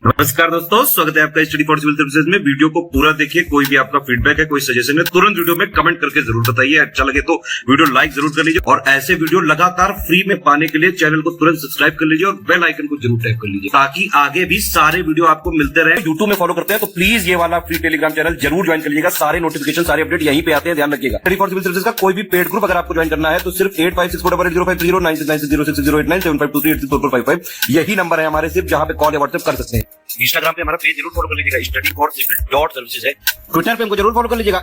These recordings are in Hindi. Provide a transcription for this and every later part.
नमस्कार दोस्तों, स्वागत है आपका स्टडी फॉर सिविल सर्विसेज में। वीडियो को पूरा देखिए। कोई भी आपका फीडबैक है, कोई सजेशन है, तुरंत वीडियो में कमेंट करके जरूर बताइए। अच्छा लगे तो वीडियो लाइक जरूर कर लीजिए और ऐसे वीडियो लगातार फ्री में पाने के लिए चैनल को तुरंत सब्सक्राइब कर लीजिए और बेल आइकन को जरूर टैप कर लीजिए ताकि आगे भी सारे वीडियो आपको मिलते रहे। यूट्यूब में फॉलो करते हैं तो प्लीज ये वाला फ्री टेलीग्राम चैनल जरूर ज्वाइन कर लीजिएगा। सारे नोटिफिकेशन, सारे अपडेट यहीं पे आते हैं, ध्यान रखिएगा। स्टडी फॉर सिविल सर्विसेज का कोई भी पेड ग्रुप अगर आपको ज्वाइन करना है तो सिर्फ 856480560606089752386445 यही नंबर है हमारे, सिर्फ जहां पे कॉल या व्हाट्सएप कर सकते हैं। इंस्टाग्राम पे हमारा पेज जरूर फॉलो कर लीजिएगा, स्टडी फॉर सिविल .सर्विसेज है। ट्विटर पे हमको जरूर फॉलो कर लीजिएगा,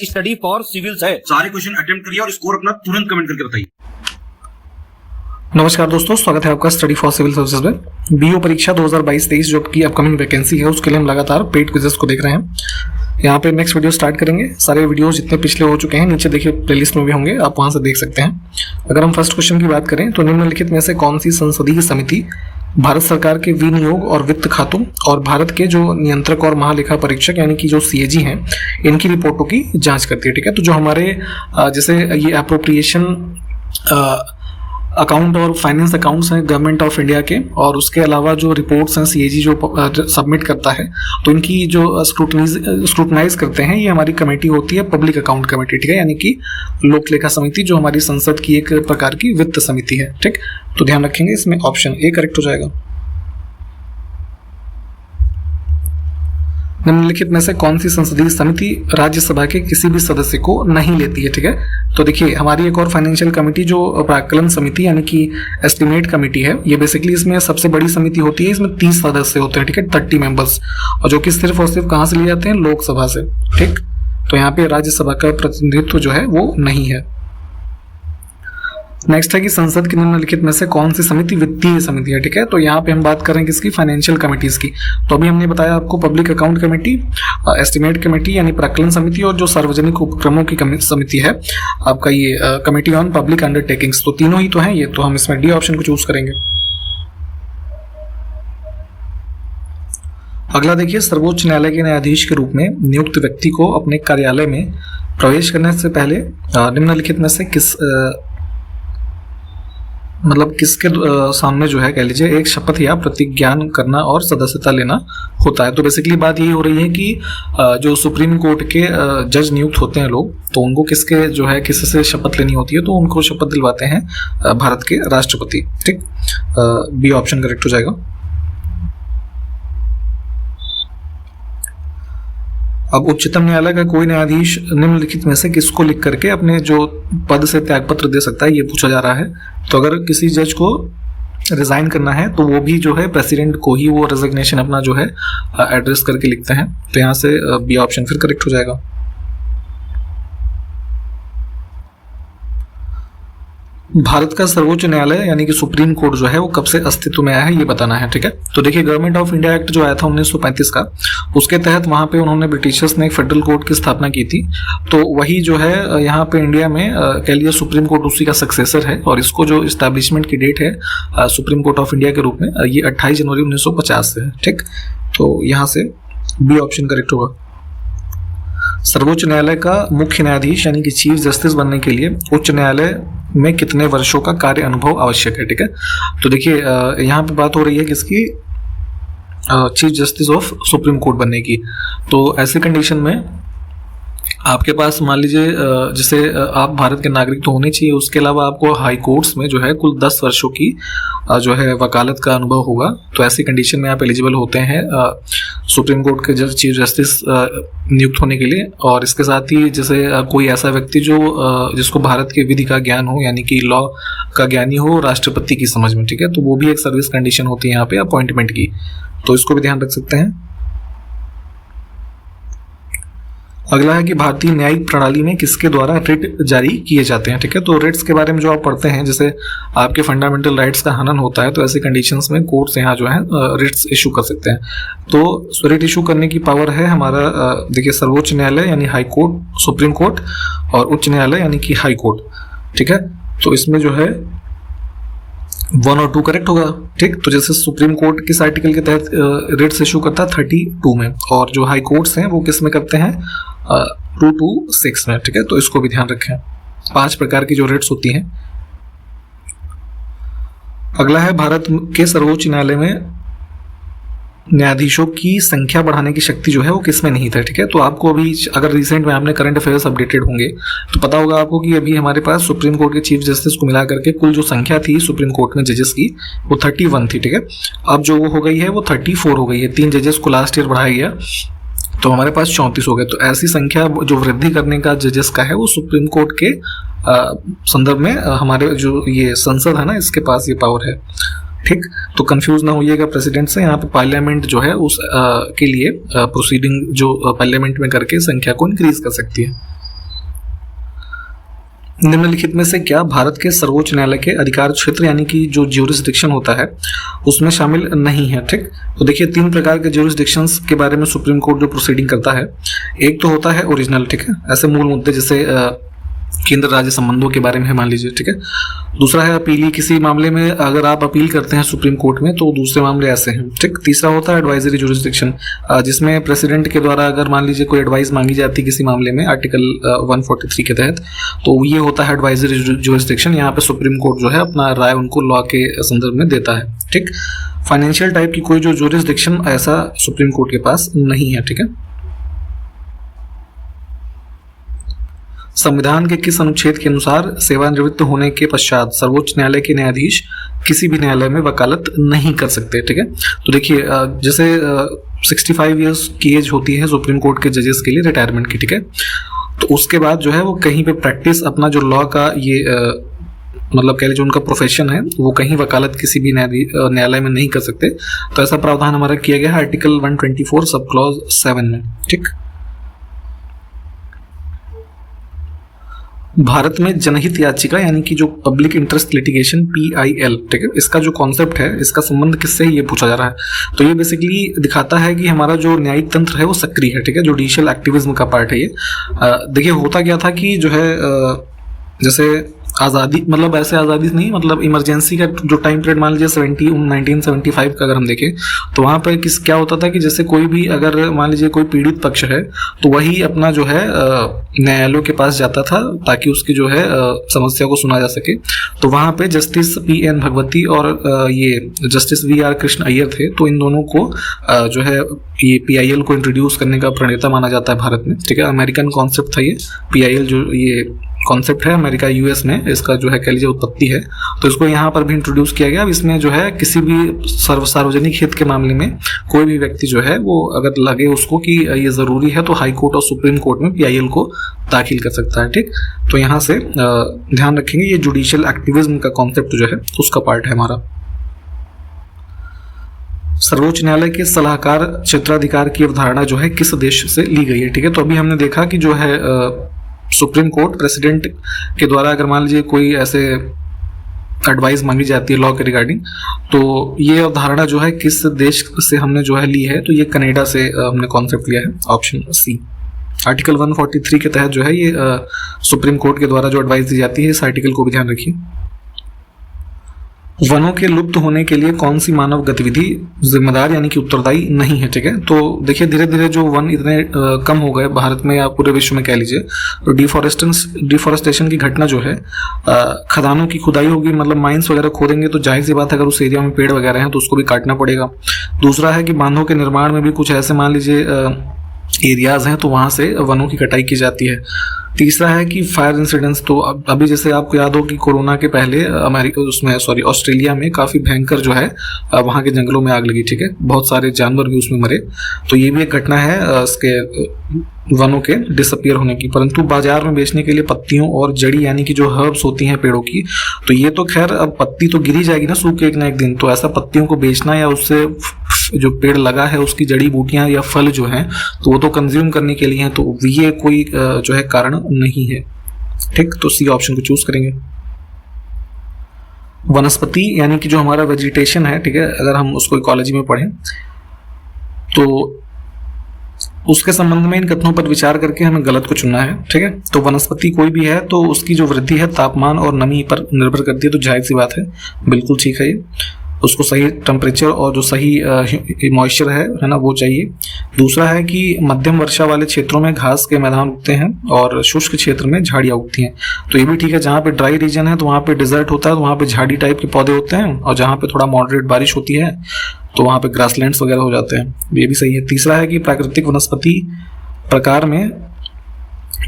@study for civils है। सारे क्वेश्चन अटेम्प्ट करिए और स्कोर अपना तुरंत कमेंट करके बताइए। नमस्कार दोस्तों, स्वागत है आपका स्टडी फॉर सिविल सर्विसेज में। बीओ परीक्षा 2022-23 जो की अपकमिंग वैकेंसी है उसके लिए हम लगातार पेड क्विजेस को देख रहे हैं। यहाँ पे नेक्स्ट वीडियो स्टार्ट करेंगे। सारे वीडियोस जितने पिछले हो चुके हैं नीचे देखिए प्लेलिस्ट में भी होंगे, आप वहां से देख सकते हैं। अगर हम फर्स्ट क्वेश्चन की बात करें तो निम्नलिखित में से कौन सी संसदीय समिति भारत सरकार के विनियोग और वित्त खातों और भारत के जो नियंत्रक और महालेखा परीक्षक यानी कि जो सीएजी हैं इनकी रिपोर्टों की जांच करती है। ठीक है, तो जो हमारे जैसे ये अप्रोप्रिएशन अकाउंट और फाइनेंस अकाउंट्स हैं गवर्नमेंट ऑफ इंडिया के, और उसके अलावा जो रिपोर्ट्स हैं सीएजी जो सबमिट करता है तो इनकी जो स्क्रूटनाइज करते हैं ये हमारी कमेटी होती है पब्लिक अकाउंट कमेटी। ठीक है, यानी कि लोक लेखा समिति जो हमारी संसद की एक प्रकार की वित्त समिति है। ठीक, तो ध्यान रखेंगे इसमें ऑप्शन ए करेक्ट हो जाएगा। निम्नलिखित में से कौन सी संसदीय समिति राज्यसभा के किसी भी सदस्य को नहीं लेती है। ठीक है, तो देखिए हमारी एक और फाइनेंशियल कमेटी जो प्राक्कलन समिति यानी कि एस्टिमेट कमेटी है, ये बेसिकली इसमें सबसे बड़ी समिति होती है। इसमें 30 सदस्य होते हैं। ठीक है, 30 मेंबर्स, और जो कि सिर्फ और सिर्फ कहाँ से लिए जाते हैं, लोकसभा से। ठीक, तो यहाँ पे राज्यसभा का प्रतिनिधित्व जो है वो नहीं है। नेक्स्ट है कि संसद की निम्नलिखित में से कौन सी समिति वित्तीय समिति है। ठीक है, तो यहाँ पे हम बात करें किसकी, फाइनेंशियल कमिटीज की। तो अभी हमने बताया आपको public account committee, estimate committee यानी प्राक्कलन समिति, और जो सार्वजनिक उपक्रमों की समिति है आपका ये कमेटी ऑन पब्लिक अंडरटेकिंग्स। तो तीनों ही तो हैं ये, तो हम इसमें डी ऑप्शन को चूज करेंगे। अगला देखिए, सर्वोच्च न्यायालय के न्यायाधीश के रूप में नियुक्त व्यक्ति को अपने कार्यालय में प्रवेश करने से पहले निम्नलिखित में से किसके सामने जो है कह लीजिए एक शपथ या प्रतिज्ञान करना और सदस्यता लेना होता है। तो बेसिकली बात यही हो रही है कि जो सुप्रीम कोर्ट के जज नियुक्त होते हैं लोग, तो उनको किससे शपथ लेनी होती है, तो उनको शपथ दिलवाते हैं भारत के राष्ट्रपति। ठीक, बी ऑप्शन करेक्ट हो जाएगा। अब उच्चतम न्यायालय का कोई न्यायाधीश निम्नलिखित में से किसको लिख करके अपने जो पद से त्यागपत्र दे सकता है, ये पूछा जा रहा है। तो अगर किसी जज को रिजाइन करना है तो वो भी जो है प्रेसिडेंट को ही वो रेजिग्नेशन अपना जो है एड्रेस करके लिखते हैं। तो यहाँ से बी ऑप्शन फिर करेक्ट हो जाएगा। भारत का सर्वोच्च न्यायालय यानी कि सुप्रीम कोर्ट जो है वो कब से अस्तित्व में आया है ये बताना है। ठीक है, तो देखिए गवर्नमेंट ऑफ इंडिया एक्ट जो आया था 1935 का, उसके तहत वहां पे उन्होंने ब्रिटिशर्स ने एक फेडरल कोर्ट की स्थापना की थी। तो वही जो है यहाँ पे इंडिया में कह लिया सुप्रीम कोर्ट उसी का सक्सेसर है, और इसको जो इस्टेब्लिशमेंट की डेट है सुप्रीम कोर्ट ऑफ इंडिया के रूप में ये 28 जनवरी 1950 से है। ठीक, तो यहाँ से बी ऑप्शन करेक्ट होगा। सर्वोच्च न्यायालय का मुख्य न्यायाधीश यानी कि चीफ जस्टिस बनने के लिए उच्च न्यायालय में कितने वर्षों का कार्य अनुभव आवश्यक है। ठीक है, तो देखिए यहाँ पे बात हो रही है किसकी, chief justice of supreme court बनने की। तो ऐसे कंडीशन में आपके पास मान लीजिए जैसे आप भारत के नागरिक तो होने चाहिए, उसके अलावा आपको हाई कोर्ट्स में जो है कुल 10 वर्षों की जो है वकालत का अनुभव होगा। तो ऐसी कंडीशन में आप एलिजिबल होते हैं सुप्रीम कोर्ट के चीफ जस्टिस नियुक्त होने के लिए। और इसके साथ ही जैसे कोई ऐसा व्यक्ति जो जिसको भारत के विधि का ज्ञान हो यानी कि लॉ का ज्ञानी हो राष्ट्रपति की समझ में। ठीक है, तो वो भी एक सर्विस कंडीशन होती है यहाँ पे अपॉइंटमेंट की, तो इसको भी ध्यान रख सकते हैं। अगला है कि भारतीय न्यायिक प्रणाली में किसके द्वारा रिट जारी किए जाते हैं। ठीक है, तो रिट्स के बारे में जो आप पढ़ते हैं, जैसे आपके फंडामेंटल राइट्स का हनन होता है, तो ऐसे कंडीशंस में कोर्ट्स यहाँ जो है रिट्स इशू कर सकते हैं। तो रिट इशू करने की पावर है हमारा देखिए सर्वोच्च न्यायालय यानी हाई कोर्ट, सुप्रीम कोर्ट, और उच्च न्यायालय यानी कि हाई कोर्ट। ठीक है, तो इसमें जो है 1 और 2 करेक्ट होगा। ठीक, तो जैसे सुप्रीम कोर्ट किस आर्टिकल के तहत रिट्स इशू करता है 32 में, और जो हाई कोर्ट्स हैं वो किस में करते हैं 226 में। ठीक है, तो इसको भी ध्यान रखें। 5 प्रकार की जो रिट्स होती हैं। अगला है भारत के सर्वोच्च न्यायालय में न्यायाधीशों की संख्या बढ़ाने की शक्ति जो है वो किसमें नहीं था, ठीक है। तो आपको अभी अगर रिसेंट में आपने करंट अफेयर्स अपडेटेड होंगे तो पता होगा आपको कि अभी हमारे पास सुप्रीम कोर्ट के चीफ जस्टिस को मिला करके कुल जो संख्या थी सुप्रीम कोर्ट में जजेस की वो 31 थी, ठीक है। अब जो वो हो गई है वो 34 हो गई है, 3 जजेस को लास्ट ईयर बढ़ाया गया तो हमारे पास 34 हो गए। तो ऐसी संख्या जो वृद्धि करने का जजेस का है वो सुप्रीम कोर्ट के संदर्भ में हमारे जो ये संसद है ना इसके पास ये पावर है, ठीक। तो कंफ्यूज ना होइएगा प्रेसिडेंट से, यहाँ पे पार्लियामेंट जो है उस के लिए प्रोसीडिंग जो पार्लियामेंट में करके संख्या को इंक्रीज कर सकती है। निम्नलिखित में से क्या भारत के सर्वोच्च न्यायालय के अधिकार क्षेत्र यानी कि जो ज्यूरिसडिक्शन होता है उसमें शामिल नहीं है, ठीक। तो देखिए 3 प्रकार के ज्यूरिसडिक्शंस के बारे में सुप्रीम कोर्ट जो प्रोसीडिंग करता है, एक तो होता है ओरिजिनल, ठीक है, ऐसे मूल मुद्दे जैसे केंद्र राज्य संबंधों के बारे में मान लीजिए, ठीक है। दूसरा है अपील, किसी मामले में अगर आप अपील करते हैं सुप्रीम कोर्ट में तो दूसरे मामले ऐसे हैं, ठीक। तीसरा होता है एडवाइजरी ज्यूरिसडिक्शन, जिसमें प्रेसिडेंट के द्वारा अगर मान लीजिए कोई एडवाइस मांगी जाती है किसी मामले में आर्टिकल 143 के तहत तो ये होता है एडवाइजरी ज्यूरिसडिक्शन। यहाँ पे सुप्रीम कोर्ट जो है अपना राय उनको लॉ के संदर्भ में देता है, ठीक। फाइनेंशियल टाइप की कोई जो ज्यूरिसडिक्शन ऐसा सुप्रीम कोर्ट के पास नहीं है, ठीक है। संविधान के किस अनुच्छेद के अनुसार सेवानिवृत्त होने के पश्चात सर्वोच्च न्यायालय के न्यायाधीश किसी भी न्यायालय में वकालत नहीं कर सकते, ठीक है। तो देखिए जैसे 65 इयर्स की एज होती है सुप्रीम कोर्ट के जजेस के लिए रिटायरमेंट की, ठीक है। तो उसके बाद जो है वो कहीं पे प्रैक्टिस अपना जो लॉ का ये मतलब कह लीजिए उनका प्रोफेशन है वो कहीं वकालत किसी भी न्यायालय में नहीं कर सकते। तो ऐसा प्रावधान हमारा किया गया है आर्टिकल 124 सब क्लॉज 7 में, ठीक। भारत में जनहित याचिका यानी कि जो पब्लिक इंटरेस्ट लिटिगेशन PIL, ठीक है, इसका जो कॉन्सेप्ट है इसका संबंध किससे है ये पूछा जा रहा है। तो ये बेसिकली दिखाता है कि हमारा जो न्यायिक तंत्र है वो सक्रिय है, ठीक है, जुडिशियल एक्टिविज्म का पार्ट है ये। देखिए होता क्या था कि जो है जैसे आज़ादी मतलब ऐसे आज़ादी नहीं मतलब इमरजेंसी का जो टाइम पीरियड मान लीजिए 1975 का अगर हम देखें तो वहाँ पर क्या होता था कि जैसे कोई भी अगर मान लीजिए कोई पीड़ित पक्ष है तो वही अपना जो है न्यायालयों के पास जाता था ताकि उसकी जो है समस्या को सुना जा सके। तो वहाँ पे जस्टिस PN भगवती और ये जस्टिस VR कृष्ण अय्यर थे। तो इन दोनों को जो है ये PIL को इंट्रोड्यूस करने का प्रणेता माना जाता है भारत में, ठीक है। अमेरिकन कॉन्सेप्ट था ये PIL, जो ये कॉन्सेप्ट है अमेरिका US में इसका जो है कह लीजिए उत्पत्ति है। तो इसको यहाँ पर भी इंट्रोड्यूस किया गया। अब इसमें जो है किसी भी सार्वजनिक हित के मामले में कोई भी व्यक्ति जो है वो अगर लगे उसको कि ये ज़रूरी है तो हाई कोर्ट और सुप्रीम कोर्ट में PIL को दाखिल कर सकता है, ठीक। तो यहाँ से ध्यान रखेंगे ये जुडिशियल एक्टिविज्म का कॉन्सेप्ट जो है उसका पार्ट है हमारा। सर्वोच्च न्यायालय के सलाहकार क्षेत्राधिकार की अवधारणा जो है किस देश से ली गई है, ठीक है। तो अभी हमने देखा कि जो है सुप्रीम कोर्ट प्रेसिडेंट के द्वारा अगर मान लीजिए कोई ऐसे एडवाइस मांगी जाती है लॉ के रिगार्डिंग तो ये अवधारणा जो है किस देश से हमने जो है ली है, तो ये कनाडा से हमने कॉन्सेप्ट लिया है, ऑप्शन C। आर्टिकल 143 के तहत जो है ये सुप्रीम कोर्ट के द्वारा जो एडवाइस दी जाती है इस आर्टिकल को भी ध्यान रखिए। वनों के लुप्त होने के लिए कौन सी मानव गतिविधि जिम्मेदार यानी कि उत्तरदायी नहीं है, ठीक है। तो देखिए धीरे धीरे जो वन इतने कम हो गए भारत में या पूरे विश्व में कह लीजिए, तो डिफॉरेस्टेशन की घटना जो है खदानों की खुदाई होगी, मतलब माइंस वगैरह खोदेंगे तो जाहिर सी बात है अगर उस एरिया में पेड़ वगैरह हैं तो उसको भी काटना पड़ेगा। दूसरा है कि बांधों के निर्माण में भी कुछ ऐसे मान लीजिए एरियाज हैं तो वहाँ से वनों की कटाई की जाती है। तीसरा है कि फायर इंसिडेंट्स, तो अभी जैसे आपको याद हो कि कोरोना के पहले ऑस्ट्रेलिया में काफ़ी भयंकर जो है वहाँ के जंगलों में आग लगी, ठीक है, बहुत सारे जानवर भी उसमें मरे। तो ये भी एक घटना है इसके वनों के डिसअपियर होने की। परंतु बाजार में बेचने के लिए पत्तियों और जड़ी यानी कि जो हर्ब्स होती हैं पेड़ों की, तो ये तो खैर अब पत्ती तो गिरी जाएगी ना सूख के एक ना एक दिन, तो ऐसा पत्तियों को बेचना या उससे जो पेड़ लगा है उसकी जड़ी बूटियां या फल जो हैं तो वो तो कंज्यूम करने के लिए हैं, तो ये कोई जो है कारण नहीं है, ठीक। तो C ऑप्शन को चूज करेंगे। वनस्पति यानी कि जो हमारा वेजिटेशन है, ठीक है, अगर हम उसको इकोलॉजी में पढ़ें तो उसके संबंध में इन कथनों पर विचार करके हमें गलत को चुनना है, ठीक है। तो वनस्पति कोई भी है तो उसकी जो वृद्धि है तापमान और नमी पर निर्भर करती है, तो जाहिर सी बात है बिल्कुल ठीक है ये, उसको सही टेम्परेचर और जो सही मॉइस्चर है ना वो चाहिए। दूसरा है कि मध्यम वर्षा वाले क्षेत्रों में घास के मैदान उगते हैं और शुष्क क्षेत्र में झाड़ियाँ उगती हैं, तो ये भी ठीक है। जहाँ पे ड्राई रीजन है तो वहाँ पे डिजर्ट होता है तो वहाँ पे झाड़ी टाइप के पौधे होते हैं, और जहाँ पे थोड़ा मॉडरेट बारिश होती है तो वहाँ पे ग्रासलैंड्स वगैरह हो जाते हैं, ये भी सही है। तीसरा है कि प्राकृतिक वनस्पति प्रकार में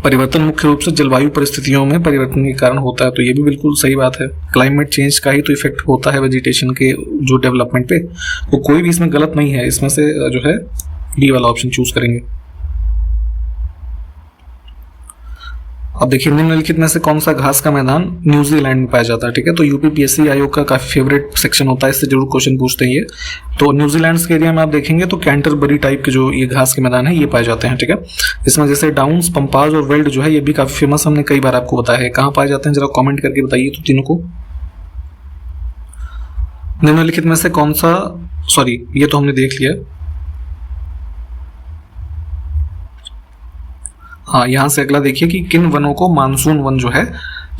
परिवर्तन मुख्य रूप से जलवायु परिस्थितियों में परिवर्तन के कारण होता है, तो ये भी बिल्कुल सही बात है। क्लाइमेट चेंज का ही तो इफेक्ट होता है वेजिटेशन के जो डेवलपमेंट पे, तो कोई भी इसमें गलत नहीं है। इसमें से जो है डी वाला ऑप्शन चूज करेंगे। अब देखिए निम्नलिखित में से कौन सा घास का मैदान न्यूजीलैंड में पाया जाता है, ठीक है। तो यूपीपीएससी आयोग का काफी फेवरेट सेक्शन होता है, इससे जरूर क्वेश्चन पूछते हैं ये। तो न्यूजीलैंड के एरिया में आप देखेंगे तो कैंटरबरी टाइप के जो ये घास के मैदान है ये पाए जाते हैं, ठीक है। इसमें जैसे डाउन्स, पंपाज और वेल्ड जो है ये भी काफी फेमस, हमने कई बार आपको बताया है। कहाँ पाए जाते हैं जरा कॉमेंट करके बताइए तो तीनों को। निम्नलिखित में से कौन सा, सॉरी ये तो हमने देख लिया। हाँ, यहाँ से अगला देखिए कि किन वनों को मानसून वन जो है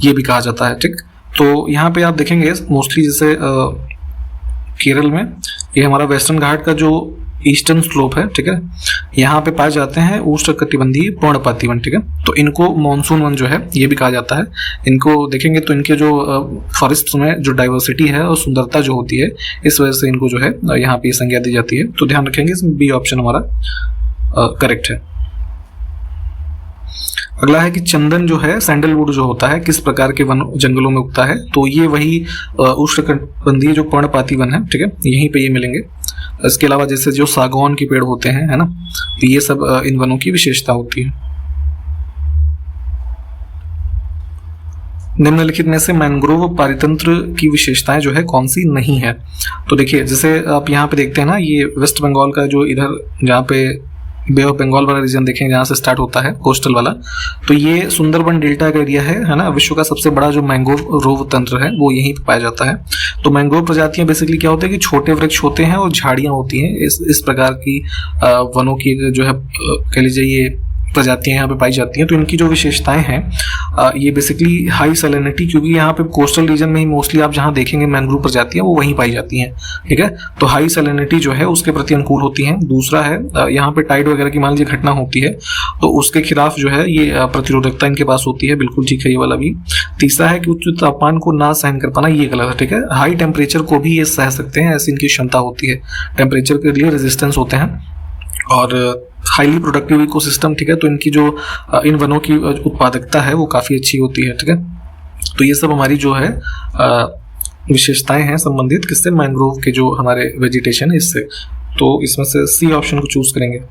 ये भी कहा जाता है, ठीक। तो यहाँ पे आप देखेंगे मोस्टली जैसे केरल में ये हमारा वेस्टर्न घाट का जो ईस्टर्न स्लोप है, ठीक है, यहाँ पे पाए जाते हैं उष्णकटिबंधीय पर्णपाती वन, ठीक है। तो इनको मानसून वन जो है ये भी कहा जाता है। इनको देखेंगे तो इनके जो फॉरेस्ट में जो डाइवर्सिटी है और सुंदरता जो होती है, इस वजह से इनको जो है यहाँ पे संज्ञा दी जाती है। तो ध्यान रखेंगे, इसमें बी ऑप्शन हमारा करेक्ट है। अगला है कि चंदन जो है, सैंडलवुड जो होता है, किस प्रकार के वन जंगलों में उगता है, तो ये वही उष्णकटिबंधीय जो पर्णपाती वन है, ठीक है, यहीं पे ये मिलेंगे। इसके अलावा जैसे जो सागौन के पेड़ होते हैं, है ना, तो ये सब इन वनों की विशेषता होती है। निम्नलिखित में से मैंग्रोव पारितंत्र की विशेषताएं जो है कौन सी नहीं है। तो देखिए जैसे आप यहाँ पे देखते हैं ना, ये वेस्ट बंगाल का जो इधर जहाँ पे बे ऑफ बंगाल वाला रीजन देखेंगे जहाँ से स्टार्ट होता है कोस्टल वाला, तो ये सुंदरबन डेल्टा का एरिया है ना। विश्व का सबसे बड़ा जो मैंग्रोव तंत्र है वो यहीं पे पाया जाता है। तो मैंग्रोव प्रजातियां बेसिकली क्या होते हैं कि छोटे वृक्ष होते हैं और झाड़ियां होती हैं। इस प्रकार की वनों की जो है कह लीजिए ये प्रजातियां यहाँ पे पाई जाती हैं। तो इनकी जो विशेषताएं हैं ये बेसिकली हाई सैलिनिटी, क्योंकि यहाँ पे कोस्टल रीजन में ही मोस्टली आप जहाँ देखेंगे मैंग्रोव प्रजातियां वो वहीं पाई जाती हैं, ठीक है। तो हाई सैलिनिटी जो है उसके प्रति अनुकूल होती हैं। दूसरा है यहाँ पे टाइड वगैरह की मान लीजिए घटना होती है तो उसके खिलाफ जो है ये प्रतिरोधकता इनके पास होती है, बिल्कुल ठीक है ये वाला भी। तीसरा है कि उच्च तापमान को ना सहन कर पाना, ये गलत है, ठीक है। हाई टेम्परेचर को भी ये सह सकते हैं, ऐसी इनकी क्षमता होती है, टेम्परेचर के लिए रेजिस्टेंस होते हैं। और हाईली प्रोडक्टिव इकोसिस्टम, ठीक है। तो इनकी जो इन वनों की उत्पादकता है वो काफ़ी अच्छी होती है, ठीक है। तो ये सब हमारी जो है विशेषताएं हैं संबंधित किससे, मैंग्रोव के जो हमारे वेजिटेशन है इससे। तो इसमें से सी ऑप्शन को चूज करेंगे।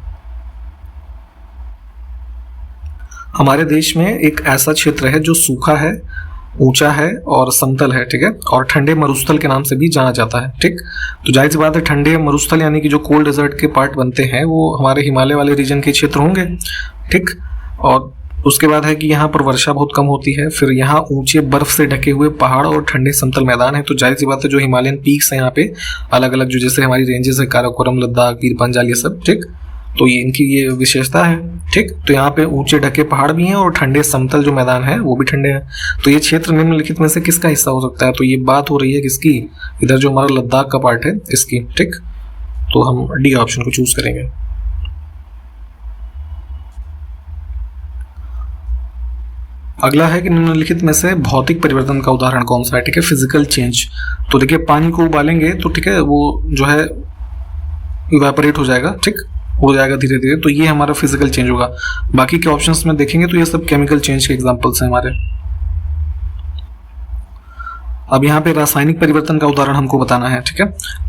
हमारे देश में एक ऐसा क्षेत्र है जो सूखा है, ऊंचा है और समतल है, ठीक है, और ठंडे मरुस्थल के नाम से भी जाना जाता है, ठीक। तो जाहिर सी बात है ठंडे मरुस्थल यानी कि जो कोल्ड डेजर्ट के पार्ट बनते हैं वो हमारे हिमालय वाले रीजन के क्षेत्र होंगे, ठीक। और उसके बाद है कि यहाँ पर वर्षा बहुत कम होती है, फिर यहाँ ऊंचे बर्फ से ढके हुए पहाड़ और ठंडे समतल मैदान है। तो जाहिर सी बात है जो हिमालयन पीक्स है यहाँ पे अलग अलग जो जैसे हमारी रेंजेस है, काराकोरम, लद्दाख, पीर पंजाल, ये सब, ठीक। तो ये इनकी ये विशेषता है, ठीक। तो यहाँ पे ऊंचे ढके पहाड़ भी हैं और ठंडे समतल जो मैदान है वो भी ठंडे हैं। तो ये क्षेत्र निम्नलिखित में से किसका हिस्सा हो सकता है, तो ये बात हो रही है किसकी, इधर जो हमारा लद्दाख का पार्ट है इसकी, ठीक। तो हम डी ऑप्शन को चूज करेंगे। अगला है कि निम्नलिखित में से भौतिक परिवर्तन का उदाहरण कौन सा है, ठीक है, फिजिकल चेंज। तो देखिए पानी को उबालेंगे तो ठीक है वो जो है इवेपोरेट हो जाएगा, ठीक, हो जाएगा धीरे धीरे, तो ये हमारा फिजिकल चेंज होगा। बाकी के ऑप्शंस में देखेंगे तो ये सब केमिकल चेंज के एग्जांपल्स हैं हमारे। अब यहाँ पे रासायनिक परिवर्तन का उदाहरण हमको बताना है, ठीक है।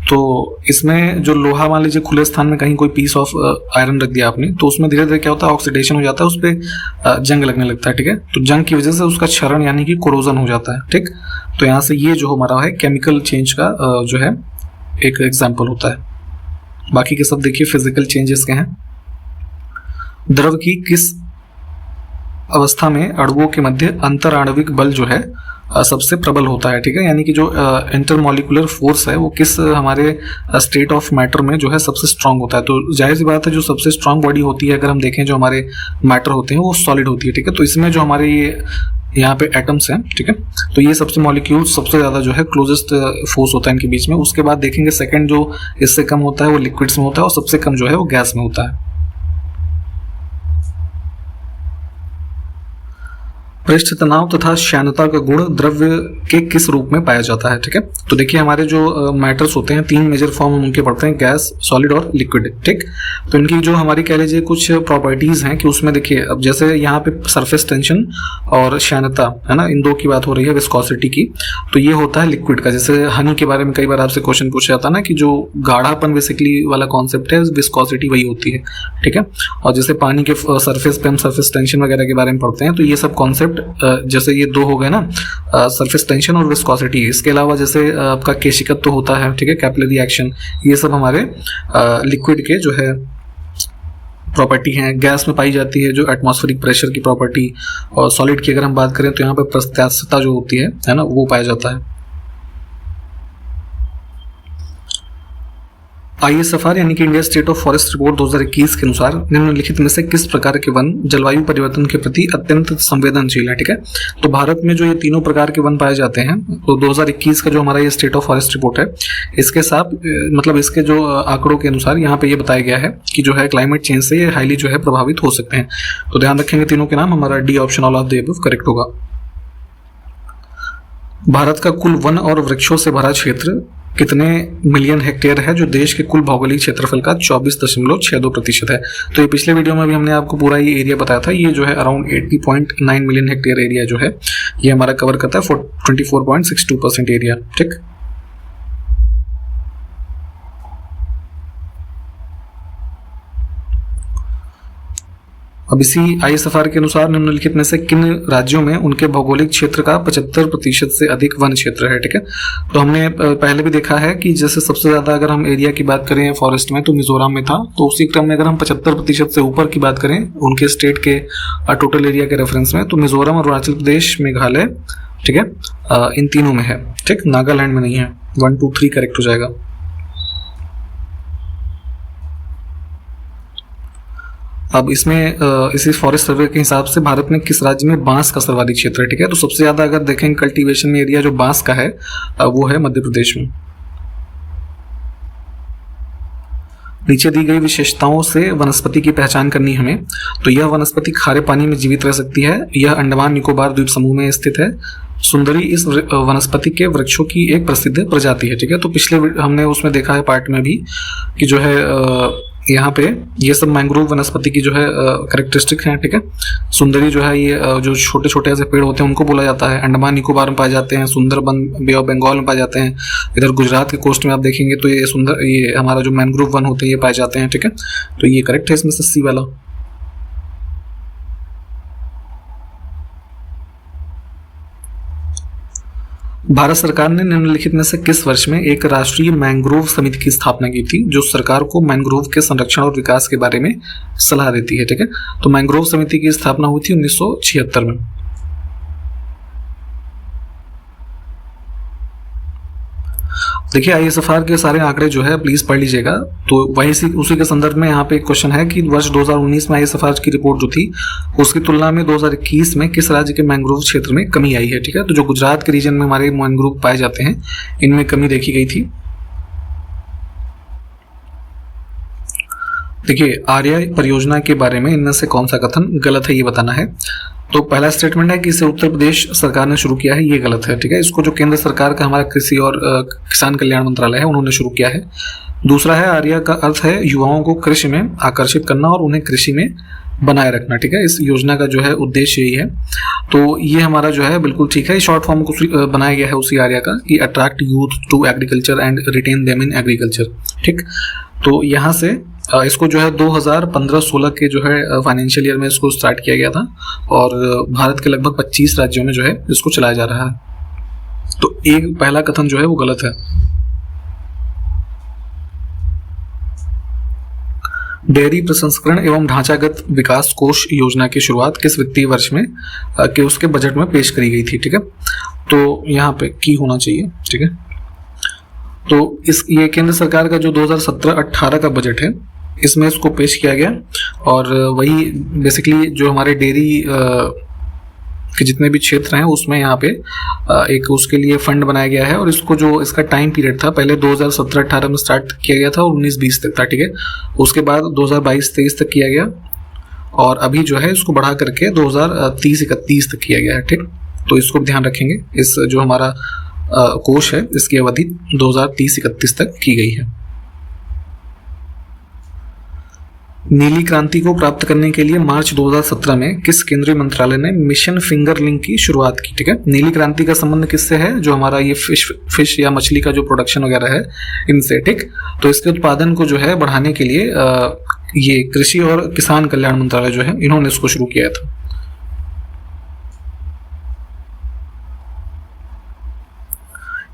तो इसमें जो लोहा मान लीजिए खुले स्थान में कहीं कोई पीस ऑफ आयरन रख दिया आपने, तो उसमें धीरे धीरे क्या होता है, ऑक्सीडेशन हो जाता है, उस पर जंग लगने लगता है, ठीक है। तो जंग की वजह से उसका क्षरण यानी कि कोरोजन हो जाता है, ठीक। तो यहाँ से ये जो हमारा है केमिकल चेंज का जो है एक एग्जाम्पल होता है। बाकी के सब देखिए फिजिकल चेंजेस के हैं। द्रव की किस अवस्था में अणुओं के मध्य अंतर आणविक बल जो है सबसे प्रबल होता है, ठीक है, यानी कि जो इंटरमॉलिक्यूलर फोर्स है वो किस हमारे स्टेट ऑफ मैटर में जो है सबसे स्ट्रांग होता है। तो जाहिर सी बात है जो सबसे स्ट्रांग बॉडी होती है अगर हम देखें जो हमारे मैटर होते हैं वो सॉलिड होती है, ठीक है। तो इसमें जो हमारे ये यहाँ पे एटम्स हैं, ठीक है, तो ये सबसे मॉलिक्यूल सबसे ज़्यादा जो है क्लोजेस्ट फोर्स होता है इनके बीच में। उसके बाद देखेंगे सेकंड जो इससे कम होता है वो लिक्विड्स में होता है और सबसे कम जो है वो गैस में होता है। पृष्ठ तनाव तथा श्यानता का गुण द्रव्य के किस रूप में पाया जाता है, ठीक है। तो देखिए हमारे जो मैटर्स होते हैं, 3 मेजर फॉर्म उनके पड़ते हैं, गैस, सॉलिड और लिक्विड, ठीक। तो इनकी जो हमारी कह लीजिए कुछ प्रॉपर्टीज हैं कि उसमें देखिए अब जैसे यहाँ पे सरफेस टेंशन और श्यानता है ना, इन दो की बात हो रही है, विस्कोसिटी की। तो ये होता है लिक्विड का। जैसे हनी के बारे में कई बार आपसे क्वेश्चन पूछा जाता है ना कि जो गाढ़ापन बेसिकली वाला कॉन्सेप्ट है, विस्कोसिटी वही होती है, ठीक है। और जैसे पानी के सरफेस पे हम सरफेस टेंशन वगैरह के बारे में पढ़ते हैं, तो ये सब कॉन्सेप्ट जैसे ये दो हो गए ना, सरफेस टेंशन और विस्कोसिटी। इसके अलावा जैसे आपका केशिकत्व होता है, ठीक है, कैपिलरी एक्शन, ये सब हमारे लिक्विड के जो है प्रॉपर्टी हैं। गैस में पाई जाती है जो एटमॉस्फेरिक प्रेशर की प्रॉपर्टी, और सॉलिड की अगर हम बात करें तो यहाँ पे प्रत्यास्थता जो होती है ना, वो पाया जाता है। ISFR यानी कि India state of forest report 2021 के अनुसार निम्नलिखित में से किस प्रकार के वन जलवायु परिवर्तन के प्रति अत्यंत संवेदनशील है, ठीक है। तो भारत में जो ये तीनों प्रकार के वन पाए जाते हैं, तो 2021 का जो हमारा ये स्टेट ऑफ फॉरेस्ट रिपोर्ट है, इसके साथ मतलब इसके जो आंकड़ों के अनुसार यहाँ पे ये बताया गया है कि जो है क्लाइमेट चेंज से ये हाईली जो है प्रभावित हो सकते हैं। तो ध्यान रखेंगे तीनों के नाम, हमारा D option all of the above correct होगा। भारत का कुल वन और वृक्षों से भरा क्षेत्र कितने मिलियन हेक्टेयर है, जो देश के कुल भौगोलिक क्षेत्रफल का 24.62% है। तो ये पिछले वीडियो में भी हमने आपको पूरा ये एरिया बताया था। ये जो है अराउंड 80.9 मिलियन हेक्टेयर एरिया जो है ये हमारा कवर करता है 24.62% एरिया, ठीक। अब इसी ISFR के अनुसार निम्नलिखित में से किन राज्यों में उनके भौगोलिक क्षेत्र का 75% से अधिक वन क्षेत्र है, ठीक है। तो हमने पहले भी देखा है कि जैसे सबसे ज्यादा अगर हम एरिया की बात करें फॉरेस्ट में तो मिजोरम में था। तो उसी क्रम में अगर हम 75% से ऊपर की बात करें उनके स्टेट के टोटल एरिया के रेफरेंस में, तो मिजोरम, अरुणाचल प्रदेश, मेघालय, ठीक है, इन तीनों में है, ठीक। नागालैंड में नहीं है। 1, 2, 3 करेक्ट हो जाएगा। अब इसमें इसी फॉरेस्ट सर्वे के हिसाब से भारत में किस राज्य में बांस का सर्वाधिक क्षेत्र है, ठीक है। तो सबसे ज्यादा अगर देखें कल्टीवेशन में एरिया जो बांस का है वो है मध्य प्रदेश में। नीचे दी गई विशेषताओं से वनस्पति की पहचान करनी हमें। तो यह वनस्पति खारे पानी में जीवित रह सकती है। यह अंडमान निकोबार द्वीप समूह में स्थित है। सुंदरी इस वनस्पति के वृक्षों की एक प्रसिद्ध प्रजाति है, ठीक है। तो पिछले हमने उसमें देखा है पार्ट में भी कि जो है यहाँ पे ये सब मैंग्रोव वनस्पति की जो है कैरेक्टरिस्टिक है, ठीक है। सुंदरी जो है ये जो छोटे छोटे ऐसे पेड़ होते हैं उनको बोला जाता है। अंडमान निकोबार में पाए जाते हैं, सुंदरबन, बे ऑफ बंगाल में पाए जाते हैं। इधर गुजरात के कोस्ट में आप देखेंगे तो ये हमारा जो मैंग्रोव वन होते हैं ये पाए जाते हैं, ठीक है। तो ये करेक्ट है इसमें से सी वाला। भारत सरकार ने निम्नलिखित में से किस वर्ष में एक राष्ट्रीय मैंग्रोव समिति की स्थापना की थी, जो सरकार को मैंग्रोव के संरक्षण और विकास के बारे में सलाह देती है, ठीक है। तो मैंग्रोव समिति की स्थापना हुई थी 1976 में। देखिए ISFR के सारे आंकड़े जो है प्लीज पढ़ लीजिएगा। तो वही उसी के संदर्भ में यहाँ पे एक क्वेश्चन है कि वर्ष 2019 में ISFR की रिपोर्ट जो थी उसकी तुलना में 2021 में किस राज्य के मैंग्रोव क्षेत्र में कमी आई है, ठीक है। तो जो गुजरात के रीजन में हमारे मैंग्रोव पाए जाते हैं इनमें कमी देखी गई थी। देखिए आर्या परियोजना के बारे में इनमें से कौन सा कथन गलत है ये बताना है। तो पहला स्टेटमेंट है कि इसे उत्तर प्रदेश सरकार ने शुरू किया है, ये गलत है, ठीक है। इसको जो केंद्र सरकार का हमारा कृषि और किसान कल्याण मंत्रालय है उन्होंने शुरू किया है। दूसरा है आर्या का अर्थ है युवाओं को कृषि में आकर्षित करना और उन्हें कृषि में बनाए रखना, ठीक है। इस योजना का जो है उद्देश्य यही है। तो ये हमारा जो है बिल्कुल ठीक है। शॉर्ट फॉर्म को बनाया गया है उसी आर्या का कि attract youth to agriculture and retain them in agriculture, ठीक। तो यहाँ से इसको जो है 2015-16 के जो है फाइनेंशियल ईयर में इसको स्टार्ट किया गया था और भारत के लगभग 25 राज्यों में जो है इसको चलाया जा रहा है। तो एक पहला कथन जो है वो गलत है। डेयरी प्रसंस्करण एवं ढांचागत विकास कोष योजना की शुरुआत किस वित्तीय वर्ष में के उसके बजट में पेश करी गई थी, ठीक है। तो यहाँ पे की होना चाहिए, ठीक है। तो ये केंद्र सरकार का जो 2017-18 का बजट है इसमें इसको पेश किया गया और वही बेसिकली जो हमारे डेयरी के जितने भी क्षेत्र हैं उसमें यहाँ पे एक उसके लिए फंड बनाया गया है और इसको जो इसका टाइम पीरियड था पहले 2017-18 में स्टार्ट किया गया था और 19-20 तक था, ठीक है। उसके बाद 2022-23 तक किया गया और अभी जो है इसको बढ़ा करके 2030-31 तक किया गया है। ठीक, तो इसको ध्यान रखेंगे। इस जो हमारा कोष है इसकी अवधि 2030-31 तक की गई है। नीली क्रांति को प्राप्त करने के लिए मार्च 2017 में किस केंद्रीय मंत्रालय ने मिशन फिंगर लिंक की शुरुआत की? ठीक है, नीली क्रांति का संबंध किससे है? जो हमारा ये फिश या मछली का जो प्रोडक्शन वगैरह है इनसे। ठीक, तो इसके उत्पादन को जो है बढ़ाने के लिए ये कृषि और किसान कल्याण मंत्रालय जो है इन्होंने इसको शुरू किया था।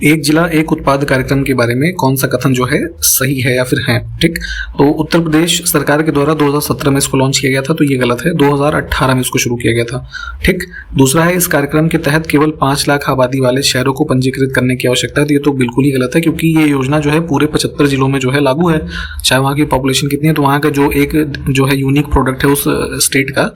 एक जिला एक उत्पाद कार्यक्रम के बारे में कौन सा कथन जो है सही है या फिर है? ठीक, तो उत्तर प्रदेश सरकार के द्वारा 2017 में इसको लॉन्च किया गया था, तो ये गलत है। 2018 में इसको शुरू किया गया था। ठीक, दूसरा है इस कार्यक्रम के तहत केवल 5 लाख आबादी वाले शहरों को पंजीकृत करने की आवश्यकता है, तो ये तो बिल्कुल ही गलत है, क्योंकि ये योजना जो है पूरे 75 जिलों में जो है लागू है। चाहे वहाँ की पॉपुलेशन कितनी है, तो वहाँ का जो एक जो है यूनिक प्रोडक्ट है उस स्टेट का,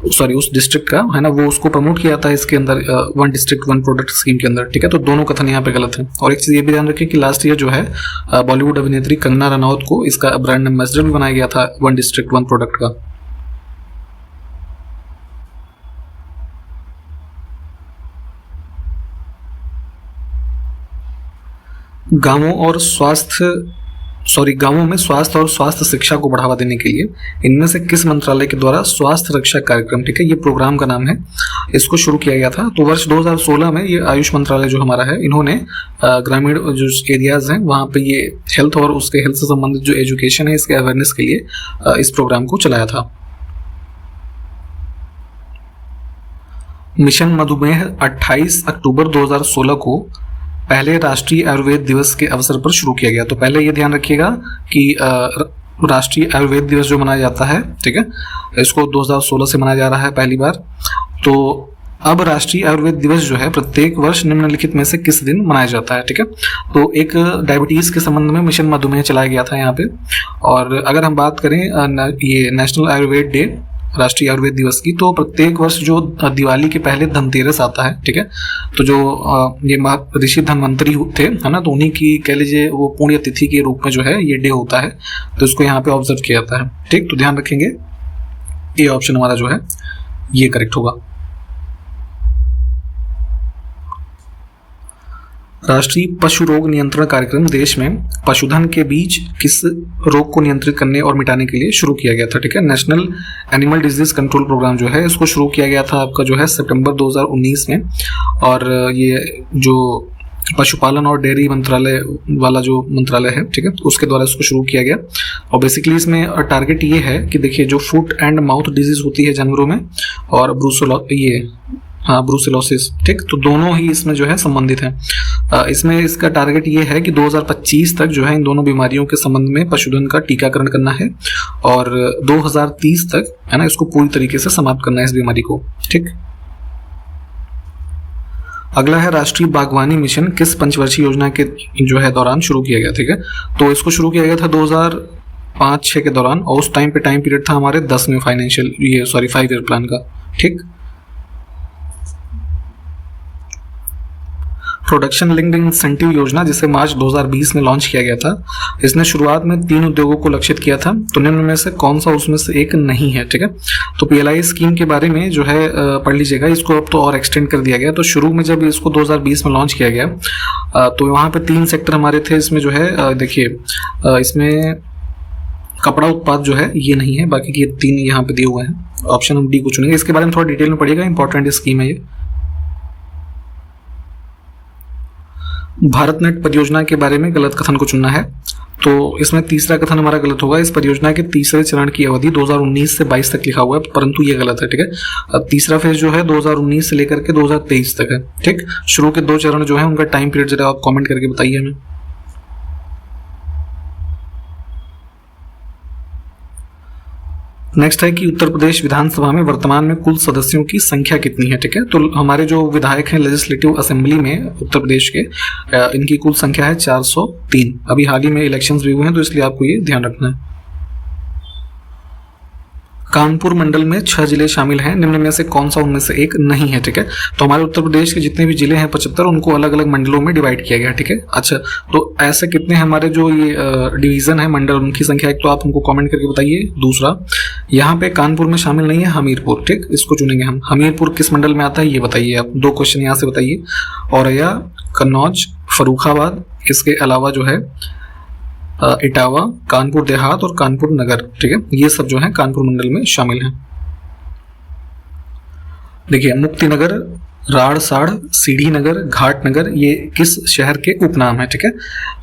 सॉरी उस डिस्ट्रिक्ट का है ना, वो उसको प्रमोट किया था इसके अंदर one district one product scheme के अंदर। ठीक है, तो दोनों कथन यहाँ पे गलत है। और एक चीज ये भी ध्यान रखें कि लास्ट ईयर जो है बॉलीवुड अभिनेत्री कंगना रनौत को इसका ब्रांड एम्बेसडर भी बनाया गया था वन डिस्ट्रिक्ट वन प्रोडक्ट का। गांवों में स्वास्थ्य और स्वास्थ्य शिक्षा को बढ़ावा देने के लिए इनमें से किस मंत्रालय के द्वारा स्वास्थ्य रक्षा कार्यक्रम, ठीक है, ये प्रोग्राम का नाम है, इसको शुरू किया गया था? तो वर्ष 2016 में ये आयुष मंत्रालय जो हमारा है, इन्होंने ग्रामीण जो एरियाज हैं वहाँ पे ये हेल्थ और उसके हेल्थ से संबंधित जो एजुकेशन है इसके अवेयरनेस के लिए इस प्रोग्राम को चलाया था। मिशन मधुमेह 28 अक्टूबर 2016 को पहले राष्ट्रीय आयुर्वेद दिवस के अवसर पर शुरू किया गया। तो पहले ये ध्यान रखिएगा कि राष्ट्रीय आयुर्वेद दिवस जो मनाया जाता है, ठीक है, इसको 2016 से मनाया जा रहा है पहली बार। तो अब राष्ट्रीय आयुर्वेद दिवस जो है प्रत्येक वर्ष निम्नलिखित में से किस दिन मनाया जाता है? ठीक है, तो एक डायबिटीज के संबंध में मिशन मधुमेह चलाया गया था यहाँ पे। और अगर हम बात करें ये नेशनल आयुर्वेद डे, राष्ट्रीय आयुर्वेद दिवस की, तो प्रत्येक वर्ष जो दिवाली के पहले धनतेरस आता है, ठीक है, तो जो ये ऋषि धन्वंतरी थे, है ना, तो उन्हीं की कह लीजिए वो पुण्यतिथि के रूप में जो है ये डे होता है, तो इसको यहाँ पे ऑब्जर्व किया जाता है। ठीक, तो ध्यान रखेंगे ये ऑप्शन हमारा जो है ये करेक्ट होगा। राष्ट्रीय पशु रोग नियंत्रण कार्यक्रम देश में पशुधन के बीच किस रोग को नियंत्रित करने और मिटाने के लिए शुरू किया गया था? ठीक है, national animal disease control programme जो है इसको शुरू किया गया था आपका जो है सितंबर 2019 में। और ये जो पशुपालन और डेयरी मंत्रालय वाला जो मंत्रालय है, ठीक है, उसके द्वारा इसको शुरू किया गया। और बेसिकली इसमें टारगेट ये है कि देखिए जो फुट एंड माउथ डिजीज होती है जानवरों में और ब्रूसेलोसिस, ठीक, तो दोनों ही इसमें जो है संबंधित हैं। इसमें इसका टारगेट ये है कि 2025 तक जो है इन दोनों बीमारियों के संबंध में पशुधन का टीकाकरण करना है और 2030 तक है ना इसको पूरी तरीके से समाप्त करना है इस बीमारी को। ठीक, अगला है राष्ट्रीय बागवानी मिशन किस पंचवर्षीय योजना के जो है दौरान शुरू किया गया? ठीक है, तो इसको शुरू किया गया था 2005-6 के दौरान और उस टाइम पीरियड था हमारे 10वें 5 ईयर प्लान का। ठीक, प्रोडक्शन लिंक्ड इंसेंटिव योजना जिसे मार्च 2020 में लॉन्च किया गया था, इसने शुरुआत में 3 उद्योगों को लक्षित किया था, तो निम्न में से कौन सा उसमें से एक नहीं है? ठीक है, तो पीएलआई स्कीम के बारे में जो है पढ़ लीजिएगा, इसको अब तो और एक्सटेंड कर दिया गया। तो शुरू में जब इसको 2020 में लॉन्च किया गया तो वहाँ पे 3 सेक्टर हमारे थे। इसमें जो है देखिए इसमें कपड़ा उत्पाद जो है ये नहीं है, बाकी के 3 यहाँ पे दिए हुए हैं। ऑप्शन हम डी को चुनेंगे। इसके बारे में थोड़ा डिटेल में पढ़िएगा, इंपॉर्टेंट स्कीम है ये। भारतनेट परियोजना के बारे में गलत कथन को चुनना है, तो इसमें तीसरा कथन हमारा गलत होगा। इस परियोजना के तीसरे चरण की अवधि 2019 से 22 तक लिखा हुआ है, परंतु ये गलत है। ठीक है, अब तीसरा फेज जो है 2019 से लेकर के 2023 तक है। ठीक, शुरू के 2 चरण जो है उनका टाइम पीरियड जरा आप कमेंट करके बताइए हमें। नेक्स्ट है कि उत्तर प्रदेश विधानसभा में वर्तमान में कुल सदस्यों की संख्या कितनी है? ठीक है, तो हमारे जो विधायक हैं लेजिस्लेटिव असेंबली में उत्तर प्रदेश के, इनकी कुल संख्या है 403। अभी हाल ही में इलेक्शंस भी हुए हैं, तो इसलिए आपको ये ध्यान रखना है। कानपुर मंडल में 6 जिले शामिल हैं, निम्न में से कौन सा उनमें से एक नहीं है, ठीक है। तो हमारे उत्तर प्रदेश के जितने भी जिले हैं 75, उनको अलग अलग मंडलों में डिवाइड किया गया, ठीक है। अच्छा, तो ऐसे कितने हमारे जो ये डिवीजन है मंडल, उनकी संख्या एक तो आप हमको कमेंट करके बताइए। दूसरा, यहाँ पे कानपुर में शामिल नहीं है हमीरपुर, ठीक, इसको चुनेंगे हम। हमीरपुर किस मंडल में आता है ये बताइए आप, 2 क्वेश्चन यहाँ से बताइए। औरैया, कन्नौज, फर्रुखाबाद, इसके अलावा जो है इटावा, कानपुर देहात और कानपुर नगर, ठीक है, ये सब जो है कानपुर मंडल में शामिल हैं। देखिए, मुक्तिनगर, राड़साड़, सीढ़ी नगर, घाट नगर, ये किस शहर के उपनाम है, ठीक है।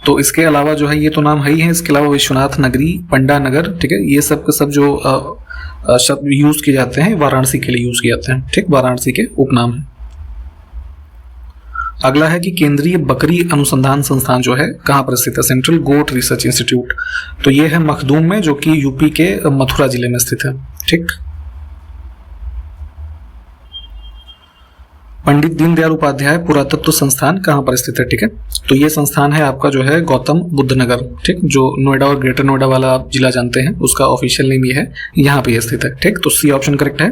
तो इसके अलावा जो है ये तो नाम है ही है, इसके अलावा विश्वनाथ नगरी, पंडा नगर, ठीक है, ये सब के सब जो शब्द यूज किए जाते हैं वाराणसी के लिए यूज किए जाते हैं, ठीक, वाराणसी के उपनाम है। अगला है कि केंद्रीय बकरी अनुसंधान संस्थान जो है कहाँ पर स्थित है, सेंट्रल गोट रिसर्च इंस्टीट्यूट। तो ये है मखदूम में, जो कि यूपी के मथुरा जिले में स्थित है, ठीक। पंडित दीनदयाल उपाध्याय पुरातत्व संस्थान कहाँ पर स्थित है, ठीक है। तो ये संस्थान है आपका जो है गौतम बुद्ध नगर, ठीक, जो नोएडा और ग्रेटर नोएडा वाला आप जिला जानते हैं, उसका ऑफिशियल नेम ये है, यहाँ पे स्थित है, ठीक। तो सी ऑप्शन करेक्ट है।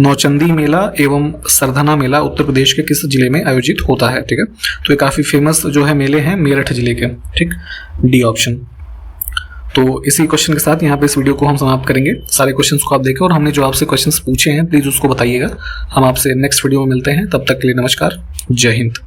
नौचंदी मेला एवं सरधना मेला उत्तर प्रदेश के किस जिले में आयोजित होता है, ठीक है। तो ये काफी फेमस जो है मेले हैं मेरठ जिले के, ठीक, डी ऑप्शन। तो इसी क्वेश्चन के साथ यहाँ पे इस वीडियो को हम समाप्त करेंगे। सारे क्वेश्चंस को आप देखें और हमने जो आपसे क्वेश्चंस पूछे हैं प्लीज उसको बताइएगा। हम आपसे नेक्स्ट वीडियो में मिलते हैं, तब तक के लिए नमस्कार, जय हिंद।